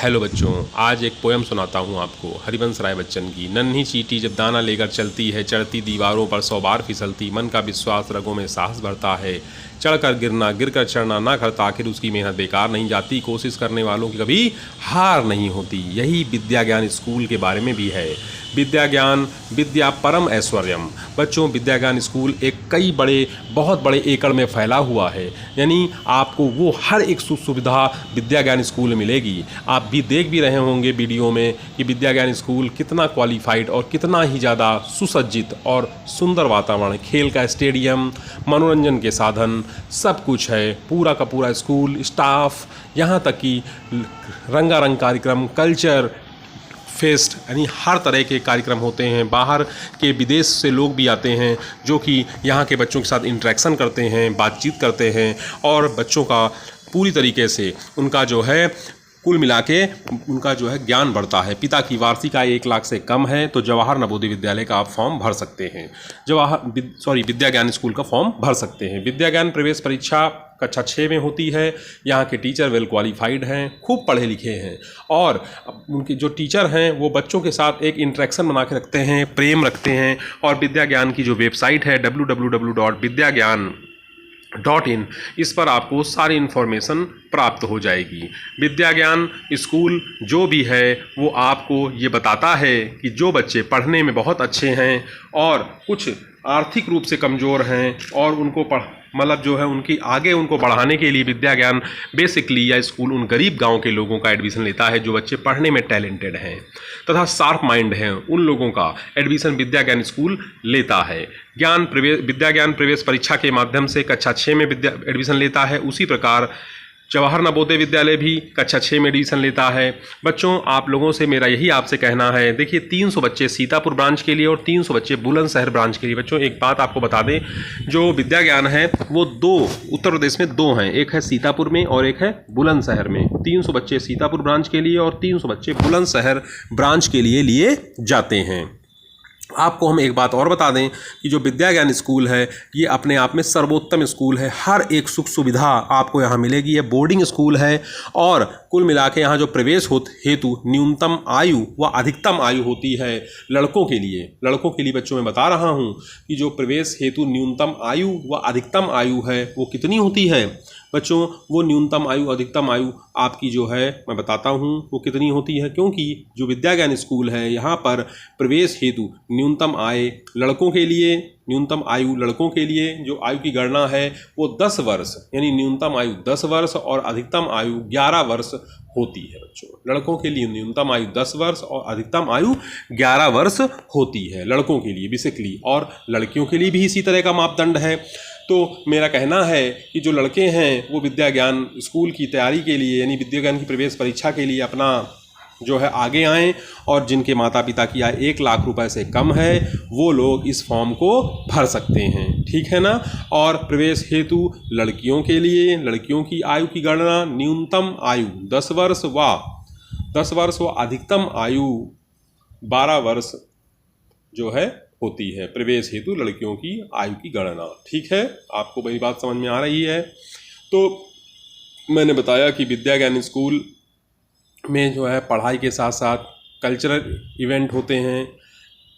Hello बच्चों, आज एक पोयम सुनाता हूँ आपको हरिवंश राय बच्चन की। नन्ही चींटी जब दाना लेकर चलती है, चढ़ती दीवारों पर 100 बार फिसलती, मन का विश्वास रगों में साहस भरता है। चढ़कर गिरना, गिरकर चढ़ना ना करता, आखिर उसकी मेहनत बेकार नहीं जाती। कोशिश करने वालों की कभी हार नहीं होती। यही विद्या ज्ञान स्कूल के बारे में भी है। विद्या ज्ञान विद्या परम ऐश्वर्यम। बच्चों, विद्या ज्ञान स्कूल बहुत बड़े एकड़ में फैला हुआ है, यानी आपको वो हर एक सुख सुविधा विद्या ज्ञान स्कूल में मिलेगी। आप भी देख भी रहे होंगे वीडियो में कि विद्या ज्ञान स्कूल कितना क्वालिफाइड और कितना ही ज़्यादा सुसज्जित और सुंदर वातावरण, खेल का स्टेडियम, मनोरंजन के साधन, सब कुछ है। पूरा का पूरा स्कूल स्टाफ, यहाँ तक कि रंगारंग कार्यक्रम, कल्चर फेस्ट, यानी हर तरह के कार्यक्रम होते हैं। बाहर के विदेश से लोग भी आते हैं जो कि यहाँ के बच्चों के साथ इंटरेक्शन करते हैं, बातचीत करते हैं और बच्चों का पूरी तरीके से उनका जो है कुल मिला के उनका जो है ज्ञान बढ़ता है। पिता की वार्षिक आय 1 लाख से कम है तो जवाहर नवोदय विद्यालय का आप फॉर्म भर सकते हैं। विद्या ज्ञान स्कूल का फॉर्म भर सकते हैं। विद्या ज्ञान प्रवेश परीक्षा कक्षा 6 में होती है। यहाँ के टीचर वेल क्वालिफाइड हैं, खूब पढ़े लिखे हैं और उनके जो टीचर हैं वो बच्चों के साथ एक इंटरेक्शन बना के रखते हैं, प्रेम रखते हैं। और विद्या ज्ञान की जो वेबसाइट है www.vidyagyan.in, इस पर आपको सारी इन्फॉर्मेशन प्राप्त हो जाएगी। विद्या ज्ञान स्कूल जो भी है वो आपको ये बताता है कि जो बच्चे पढ़ने में बहुत अच्छे हैं और कुछ आर्थिक रूप से कमज़ोर हैं और उनको जो है उनकी आगे उनको बढ़ाने के लिए विद्या ज्ञान बेसिकली या स्कूल उन गरीब गांव के लोगों का एडमिशन लेता है जो बच्चे पढ़ने में टैलेंटेड हैं तथा शार्प माइंड हैं। उन लोगों का एडमिशन विद्या ज्ञान स्कूल लेता है। विद्या ज्ञान प्रवेश परीक्षा के माध्यम से कक्षा 6 में एडमिशन लेता है। उसी प्रकार जवाहर नवोदय विद्यालय भी कक्षा 6 में एडमिशन लेता है। बच्चों, आप लोगों से मेरा यही आपसे कहना है, देखिए 300 बच्चे सीतापुर ब्रांच के लिए और 300 बच्चे बुलंदशहर ब्रांच के लिए। बच्चों, एक बात आपको बता दें, जो विद्या ज्ञान है वो 2 उत्तर प्रदेश में 2 हैं, एक है सीतापुर में और एक है बुलंदशहर में। 300 बच्चे सीतापुर ब्रांच के लिए और 300 बच्चे बुलंदशहर ब्रांच के लिए लिए जाते हैं। आपको हम एक बात और बता दें कि जो विद्या ज्ञान स्कूल है ये अपने आप में सर्वोत्तम स्कूल है। हर एक सुख सुविधा आपको यहाँ मिलेगी। ये बोर्डिंग स्कूल है और कुल मिला के यहाँ जो प्रवेश हेतु न्यूनतम आयु व अधिकतम आयु होती है लड़कों के लिए बच्चों मैं बता रहा हूँ कि जो प्रवेश हेतु न्यूनतम आयु व अधिकतम आयु है वो कितनी होती है। बच्चों, वो न्यूनतम आयु अधिकतम आयु आपकी जो है मैं बताता हूँ वो कितनी होती है, क्योंकि जो विद्या ज्ञान स्कूल है यहाँ पर प्रवेश हेतु न्यूनतम आयु लड़कों के लिए जो आयु की गणना है वो 10 वर्ष, यानी न्यूनतम आयु 10 वर्ष और अधिकतम आयु 11 वर्ष होती है। बच्चों, लड़कों के लिए न्यूनतम आयु 10 वर्ष और अधिकतम आयु 11 वर्ष होती है लड़कों के लिए बेसिकली, और लड़कियों के लिए भी इसी तरह का मापदंड है। तो मेरा कहना है कि जो लड़के हैं वो विद्या ज्ञान स्कूल की तैयारी के लिए, यानी विद्या ज्ञान की प्रवेश परीक्षा के लिए अपना जो है आगे आएँ, और जिनके माता पिता की आय 1 लाख रुपए से कम है वो लोग इस फॉर्म को भर सकते हैं। ठीक है ना। और प्रवेश हेतु लड़कियों के लिए लड़कियों की आयु की गणना न्यूनतम आयु 10 वर्ष व अधिकतम आयु 12 वर्ष जो है होती है। प्रवेश हेतु लड़कियों की आयु की गणना। ठीक है, आपको मेरी बात समझ में आ रही है। तो मैंने बताया कि विद्या ज्ञान स्कूल में जो है पढ़ाई के साथ साथ कल्चरल इवेंट होते हैं,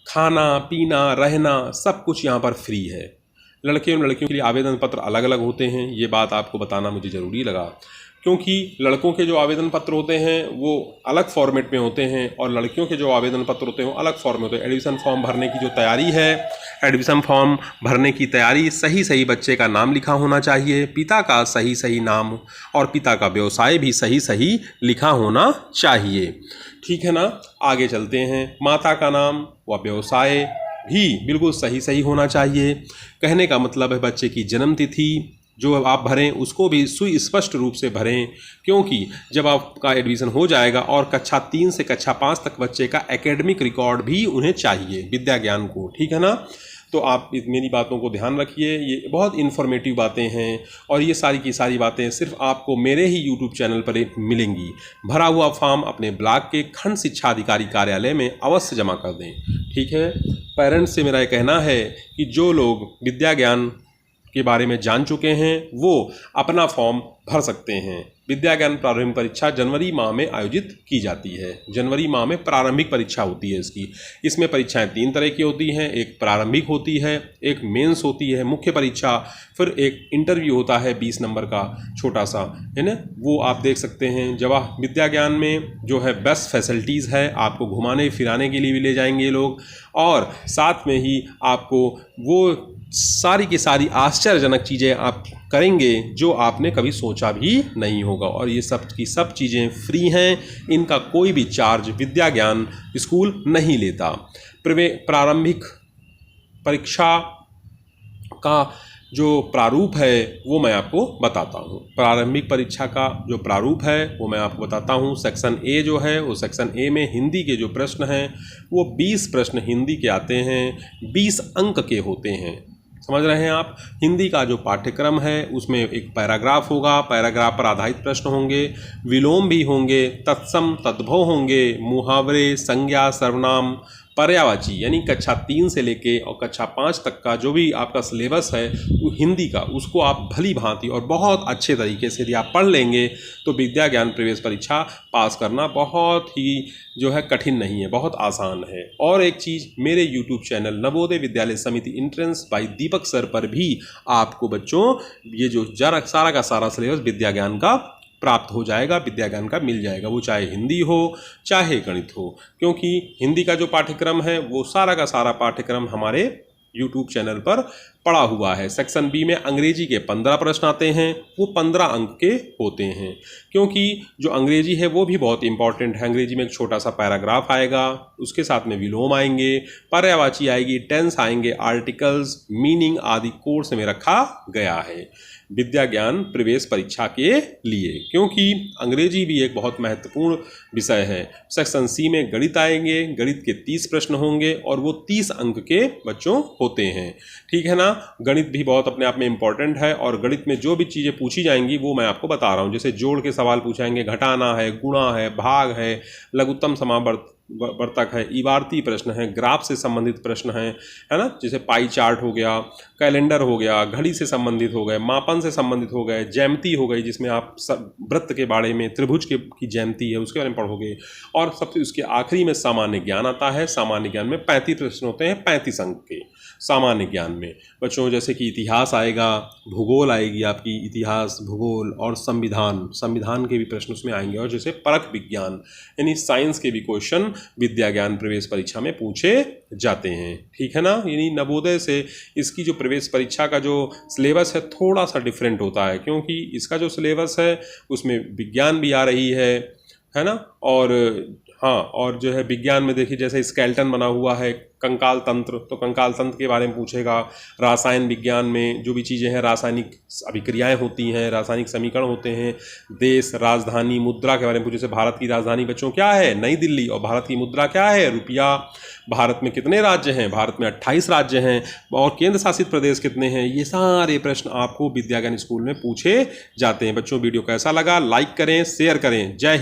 खाना पीना रहना सब कुछ यहाँ पर फ्री है। लड़के और लड़कियों के लिए आवेदन पत्र अलग अलग होते हैं, ये बात आपको बताना मुझे ज़रूरी लगा, क्योंकि लड़कों के जो आवेदन पत्र होते हैं वो अलग फॉर्मेट में होते हैं और लड़कियों के जो आवेदन पत्र होते हैं वो अलग फॉर्म में होते हैं। एडमिशन फॉर्म भरने की जो तैयारी है, एडमिशन फॉर्म भरने की तैयारी, सही बच्चे का नाम लिखा होना चाहिए, पिता का सही नाम और पिता का व्यवसाय भी सही लिखा होना चाहिए। ठीक है ना। आगे चलते हैं। माता का नाम व व्यवसाय भी बिल्कुल सही होना चाहिए। कहने का मतलब है बच्चे की जन्म तिथि जो आप भरें उसको भी सुस्पष्ट रूप से भरें, क्योंकि जब आपका एडमिशन हो जाएगा और कक्षा 3 से कक्षा 5 तक बच्चे का एकेडमिक रिकॉर्ड भी उन्हें चाहिए विद्या ज्ञान को। ठीक है ना। तो आप मेरी बातों को ध्यान रखिए, ये बहुत इन्फॉर्मेटिव बातें हैं और ये सारी की सारी बातें सिर्फ आपको मेरे ही यूट्यूब चैनल पर मिलेंगी। भरा हुआ फॉर्म अपने ब्लॉक के खंड शिक्षा अधिकारी कार्यालय में अवश्य जमा कर दें। ठीक है। पेरेंट्स से मेरा ये कहना है कि जो लोग विद्या ज्ञान के बारे में जान चुके हैं वो अपना फॉर्म भर सकते हैं। विद्या ज्ञान प्रारंभिक परीक्षा जनवरी माह में आयोजित की जाती है। जनवरी माह में प्रारंभिक परीक्षा होती है इसकी। इसमें परीक्षाएं 3 तरह की होती हैं, एक प्रारंभिक होती है, एक मेंस होती है मुख्य परीक्षा, फिर एक इंटरव्यू होता है 20 नंबर का छोटा सा, है ना, वो आप देख सकते हैं। जवाहर विद्या ज्ञान में जो है बेस्ट फैसिलिटीज़ है, आपको घुमाने फिराने के लिए भी ले जाएंगे लोग, और साथ में ही आपको वो सारी की सारी आश्चर्यजनक चीज़ें आप करेंगे जो आपने कभी सोचा भी नहीं होगा, और ये सब की सब चीज़ें फ्री हैं, इनका कोई भी चार्ज विद्या ज्ञान स्कूल नहीं लेता। प्रारंभिक परीक्षा का जो प्रारूप है वो मैं आपको बताता हूँ। प्रारंभिक परीक्षा का जो प्रारूप है वो मैं आपको बताता हूँ। सेक्शन ए जो है वो सेक्शन ए में हिंदी के जो प्रश्न हैं वो 20 प्रश्न हिंदी के आते हैं, 20 अंक के होते हैं। समझ रहे हैं आप। हिंदी का जो पाठ्यक्रम है उसमें एक पैराग्राफ होगा, पैराग्राफ पर आधारित प्रश्न होंगे, विलोम भी होंगे, तत्सम तद्भव होंगे, मुहावरे, संज्ञा, सर्वनाम, पर्यायवाची, यानी कक्षा 3 से लेके और कक्षा 5 तक का जो भी आपका सिलेबस है वो हिंदी का, उसको आप भली भांति और बहुत अच्छे तरीके से यदि आप पढ़ लेंगे तो विद्या ज्ञान प्रवेश परीक्षा पास करना बहुत ही जो है कठिन नहीं है, बहुत आसान है। और एक चीज़, मेरे YouTube चैनल नवोदय विद्यालय समिति एंट्रेंस बाय दीपक सर पर भी आपको बच्चों ये जो सारा का सारा सिलेबस विद्या ज्ञान का प्राप्त हो जाएगा, विद्या ज्ञान का मिल जाएगा, वो चाहे हिंदी हो चाहे गणित हो, क्योंकि हिंदी का जो पाठ्यक्रम है वो सारा का सारा पाठ्यक्रम हमारे YouTube चैनल पर पड़ा हुआ है। सेक्शन बी में अंग्रेजी के 15 प्रश्न आते हैं, वो 15 अंक के होते हैं, क्योंकि जो अंग्रेजी है वो भी बहुत इंपॉर्टेंट है। अंग्रेजी में एक छोटा सा पैराग्राफ आएगा, उसके साथ में विलोम आएंगे, पर्यायवाची आएगी, टेंस आएंगे, आर्टिकल्स, मीनिंग आदि कोर्स में रखा गया है विद्या ज्ञान प्रवेश परीक्षा के लिए, क्योंकि अंग्रेजी भी एक बहुत महत्वपूर्ण विषय है। सेक्शन सी में गणित आएंगे, गणित के 30 प्रश्न होंगे और वो 30 अंक के बच्चों होते हैं, ठीक है ना। गणित भी बहुत अपने आप में इम्पॉर्टेंट है, और गणित में जो भी चीज़ें पूछी जाएंगी वो मैं आपको बता रहा हूँ। जैसे जोड़ के सवाल पूछाएंगे, घटाना है, गुणा है, भाग है, लघुत्तम समावर्तक है, इबारती प्रश्न है, ग्राफ से संबंधित प्रश्न है ना, जैसे पाई चार्ट हो गया, कैलेंडर हो गया, घड़ी से संबंधित हो गए, मापन से संबंधित हो गए, ज्यामिति हो गई जिसमें आप वृत्त के बारे में, त्रिभुज की ज्यामिति है उसके बारे में पढ़ोगे, और सबसे उसके आखिरी में सामान्य ज्ञान आता है। सामान्य ज्ञान में 35 प्रश्न होते हैं, 35 अंक के सामान्य ज्ञान में बच्चों, जैसे कि इतिहास आएगा, भूगोल आएगी आपकी, इतिहास, भूगोल और संविधान के भी प्रश्न उसमें आएंगे, और जैसे परख विज्ञान यानी साइंस के भी क्वेश्चन विद्या ज्ञान प्रवेश परीक्षा में पूछे जाते हैं, ठीक है ना। यानी नवोदय से इसकी जो प्रवेश परीक्षा का जो सिलेबस है थोड़ा सा डिफरेंट होता है, क्योंकि इसका जो सिलेबस है उसमें विज्ञान भी आ रही है ना, और हाँ, और जो है विज्ञान में देखिए जैसे स्केलेटन बना हुआ है, कंकाल तंत्र, तो कंकाल तंत्र के बारे में पूछेगा। रसायन विज्ञान में जो भी चीज़ें हैं, रासायनिक अभिक्रियाएं होती हैं, रासायनिक समीकरण होते हैं, देश, राजधानी, मुद्रा के बारे में पूछे। जैसे भारत की राजधानी बच्चों क्या है? नई दिल्ली। और भारत की मुद्रा क्या है? रुपया। भारत में कितने राज्य हैं? भारत में 28 राज्य हैं। और केंद्र शासित प्रदेश कितने हैं? ये सारे प्रश्न आपको विद्या ज्ञान स्कूल में पूछे जाते हैं। बच्चों वीडियो कैसा लगा? लाइक करें, शेयर करें। जय हिंद।